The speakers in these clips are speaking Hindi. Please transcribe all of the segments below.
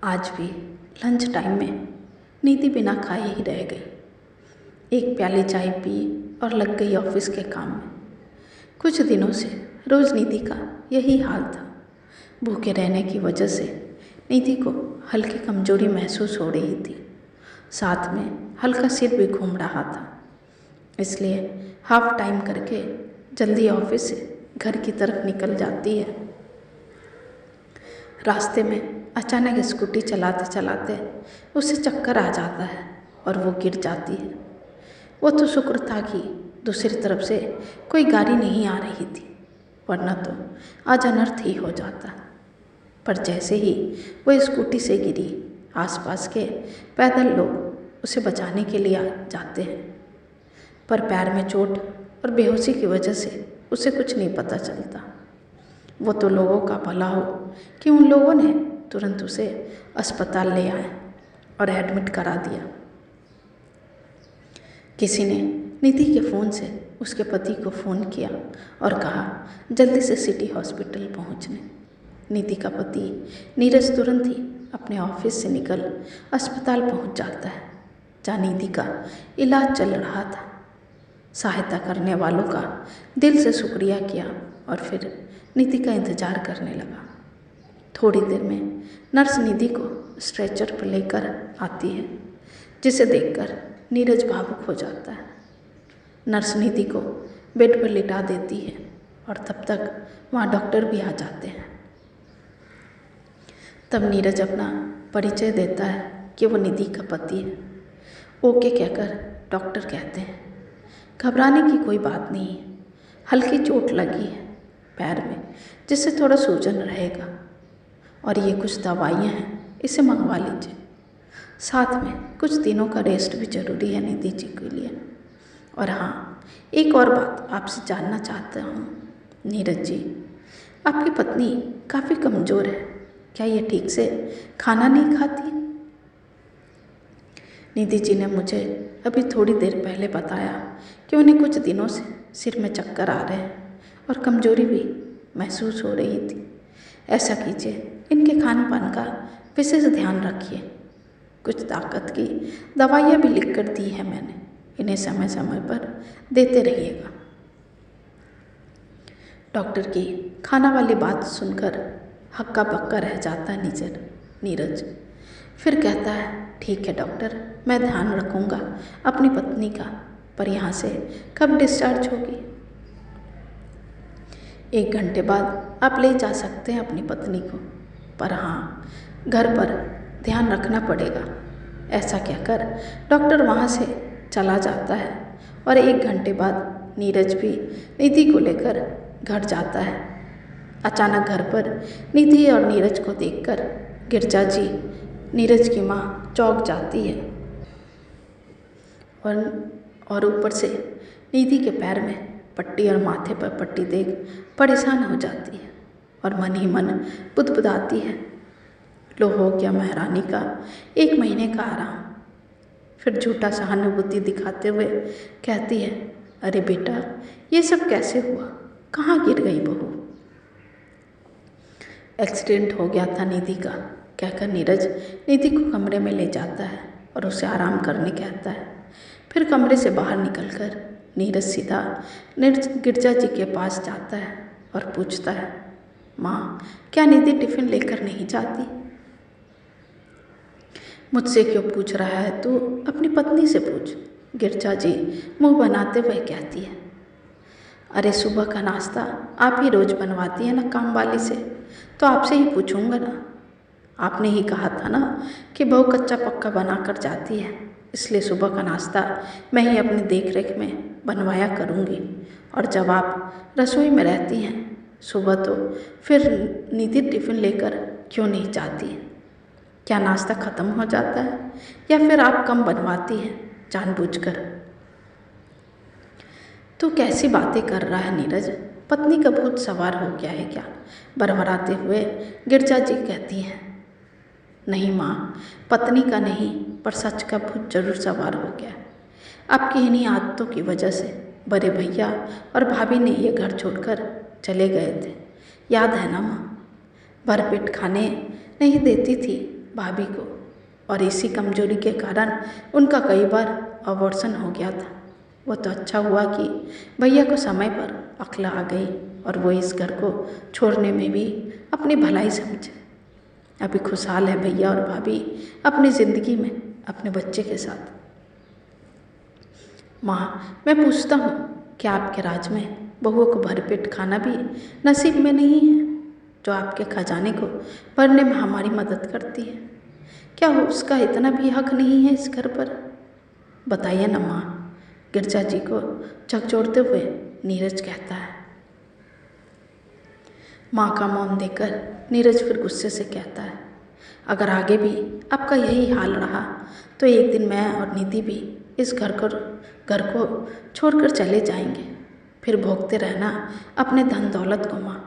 आज भी लंच टाइम में निधि बिना खाए ही रह गई। एक प्याली चाय पी और लग गई ऑफिस के काम में। कुछ दिनों से रोज निधि का यही हाल था। भूखे रहने की वजह से निधि को हल्की कमजोरी महसूस हो रही थी। साथ में हल्का सिर भी घूम रहा था। इसलिए हाफ टाइम करके जल्दी ऑफिस से घर की तरफ निकल जाती है। रास्ते में अचानक स्कूटी चलाते चलाते उसे चक्कर आ जाता है और वो गिर जाती है। वो तो शुक्र था कि दूसरी तरफ से कोई गाड़ी नहीं आ रही थी, वरना तो आज अनर्थ ही हो जाता। पर जैसे ही वो स्कूटी से गिरी, आसपास के पैदल लोग उसे बचाने के लिए आ जाते हैं। पर पैर में चोट और बेहोशी की वजह से उसे कुछ नहीं पता चलता। वो तो लोगों का भला हो कि उन लोगों ने तुरंत उसे अस्पताल ले आए और एडमिट करा दिया। किसी ने निधि के फ़ोन से उसके पति को फ़ोन किया और कहा जल्दी से सिटी हॉस्पिटल पहुंचने। निधि का पति नीरज तुरंत ही अपने ऑफिस से निकल अस्पताल पहुंच जाता है, जहाँ निधि का इलाज चल रहा था। सहायता करने वालों का दिल से शुक्रिया किया और फिर निधि का इंतज़ार करने लगा। थोड़ी देर में नर्स निधि को स्ट्रेचर पर लेकर आती है, जिसे देखकर नीरज भावुक हो जाता है। नर्स निधि को बेड पर लिटा देती है और तब तक वहाँ डॉक्टर भी आ जाते हैं। तब नीरज अपना परिचय देता है कि वो निधि का पति है। ओके कहकर डॉक्टर कहते हैं घबराने की कोई बात नहीं है, हल्की चोट लगी है पैर में, जिससे थोड़ा सूजन रहेगा और ये कुछ दवाइयाँ हैं, इसे मंगवा लीजिए। साथ में कुछ दिनों का रेस्ट भी ज़रूरी है निधि जी के लिए। और हाँ, एक और बात आपसे जानना चाहता हूँ नीरज जी, आपकी पत्नी काफ़ी कमज़ोर है, क्या ये ठीक से खाना नहीं खाती? निधि जी ने मुझे अभी थोड़ी देर पहले बताया कि उन्हें कुछ दिनों से सिर में चक्कर आ रहे हैं और कमज़ोरी भी महसूस हो रही थी। ऐसा कीजिए, इनके खान पान का विशेष ध्यान रखिए। कुछ ताकत की दवाइयाँ भी लिख कर दी है मैंने, इन्हें समय समय पर देते रहिएगा। डॉक्टर की खाना वाली बात सुनकर हक्का बक्का रह जाता है नीरज। फिर कहता है ठीक है डॉक्टर, मैं ध्यान रखूँगा अपनी पत्नी का, पर यहाँ से कब डिस्चार्ज होगी? 1 घंटे बाद आप ले जा सकते हैं अपनी पत्नी को, पर हाँ, घर पर ध्यान रखना पड़ेगा। ऐसा कहकर डॉक्टर वहाँ से चला जाता है और 1 घंटे बाद नीरज भी निधि को लेकर घर जाता है। अचानक घर पर निधि और नीरज को देखकर गिरजा जी, नीरज की माँ, चौंक जाती है और ऊपर से निधि के पैर में पट्टी और माथे पर पट्टी देख परेशान हो जाती है और मन ही मन बुदबुदाती है, लो हो गया महारानी का 1 महीने का आराम। फिर झूठा सहानुभूति दिखाते हुए कहती है अरे बेटा, ये सब कैसे हुआ, कहाँ गिर गई बहू? एक्सीडेंट हो गया था निधि का, कहकर नीरज निधि को कमरे में ले जाता है और उसे आराम करने कहता है। फिर कमरे से बाहर निकलकर नीरज सीधा गिरजा जी के पास जाता है और पूछता है माँ, क्या निधि टिफ़िन लेकर नहीं जाती? मुझसे क्यों पूछ रहा है तू, अपनी पत्नी से पूछ, गिरजा जी मुंह बनाते हुए कहती है। अरे सुबह का नाश्ता आप ही रोज़ बनवाती है ना काम वाली से, तो आपसे ही पूछूंगा ना। आपने ही कहा था ना कि बहू कच्चा पक्का बना कर जाती है, इसलिए सुबह का नाश्ता मैं ही अपनी देख रेख में बनवाया करूँगी। और जब आप रसोई में रहती हैं सुबह, तो फिर निधि टिफ़िन लेकर क्यों नहीं जाती? क्या नाश्ता ख़त्म हो जाता है या फिर आप कम बनवाती हैं जानबूझकर? तू कैसी बातें कर रहा है नीरज, पत्नी का भूत सवार हो गया है क्या? बरबराते हुए गिरजा जी कहती हैं। नहीं माँ, पत्नी का नहीं, पर सच का भूत जरूर सवार हो गया। आपकी इन्हीं आदतों की वजह से बड़े भैया और भाभी ने ये घर छोड़कर चले गए थे, याद है ना माँ? भरपेट खाने नहीं देती थी भाभी को, और इसी कमजोरी के कारण उनका कई बार अबॉर्शन हो गया था। वो तो अच्छा हुआ कि भैया को समय पर अक्ल आ गई और वो इस घर को छोड़ने में भी अपनी भलाई समझे। अभी खुशहाल है भैया और भाभी अपनी ज़िंदगी में अपने बच्चे के साथ। माँ, मैं पूछता हूँ, क्या आपके राज में बहुओं को भरपेट खाना भी नसीब में नहीं है, जो आपके खजाने को भरने में हमारी मदद करती है? क्या उसका इतना भी हक नहीं है इस घर पर? बताइए ना माँ, गिरजा जी को झकझोरते हुए नीरज कहता है। माँ का मौन देखकर नीरज फिर गुस्से से कहता है, अगर आगे भी आपका यही हाल रहा तो एक दिन मैं और निधि भी इस घर को छोड़कर चले जाएंगे। फिर भोगते रहना अपने धन दौलत को माँ।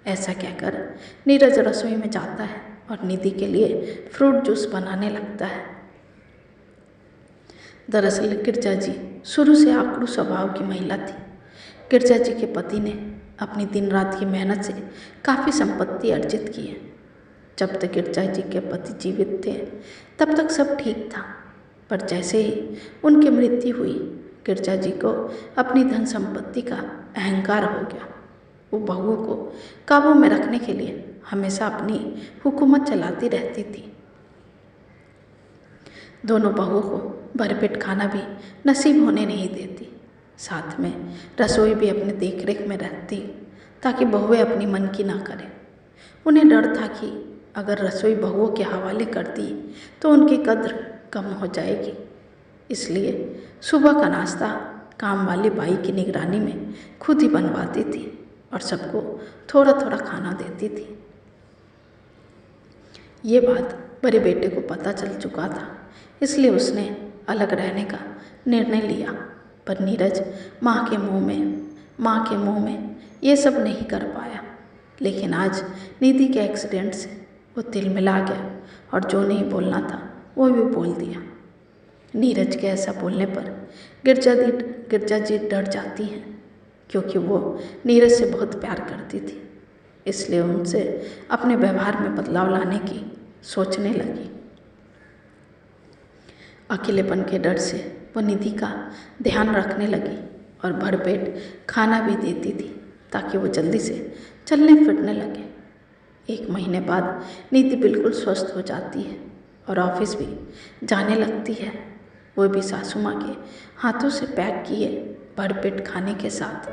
ऐसा कहकर नीरज रसोई में जाता है और निधि के लिए फ्रूट जूस बनाने लगता है। दरअसल गिरजा जी शुरू से आकड़ू स्वभाव की महिला थी। गिरजा जी के पति ने अपनी दिन रात की मेहनत से काफ़ी संपत्ति अर्जित की है। जब तक गिरजा जी के पति जीवित थे तब तक सब ठीक था, पर जैसे ही उनकी मृत्यु हुई, गिरजा जी को अपनी धन संपत्ति का अहंकार हो गया। वो बहुओं को काबू में रखने के लिए हमेशा अपनी हुकूमत चलाती रहती थी। दोनों बहुओं को भरपेट खाना भी नसीब होने नहीं देती। साथ में रसोई भी अपने देखरेख में रहती ताकि बहुएं अपनी मन की ना करें। उन्हें डर था कि अगर रसोई बहुओं के हवाले कर दी तो उनकी कद्र कम हो जाएगी। इसलिए सुबह का नाश्ता काम वाली बाई की निगरानी में खुद ही बनवाती थी और सबको थोड़ा थोड़ा खाना देती थी। ये बात बड़े बेटे को पता चल चुका था, इसलिए उसने अलग रहने का निर्णय लिया। पर नीरज माँ के मुंह में ये सब नहीं कर पाया। लेकिन आज निधि के एक्सीडेंट से वो तिलमिला गया और जो नहीं बोलना था वो भी बोल दिया। नीरज के ऐसा बोलने पर गिरजा जी डर जाती हैं, क्योंकि वो नीरज से बहुत प्यार करती थी। इसलिए उनसे अपने व्यवहार में बदलाव लाने की सोचने लगी। अकेलेपन के डर से वो निधि का ध्यान रखने लगी और भरपेट खाना भी देती थी ताकि वो जल्दी से चलने फिरने लगे। 1 महीने बाद निधि बिल्कुल स्वस्थ हो जाती है और ऑफिस भी जाने लगती है, वो भी सासू माँ के हाथों से पैक किए भरपेट खाने के साथ।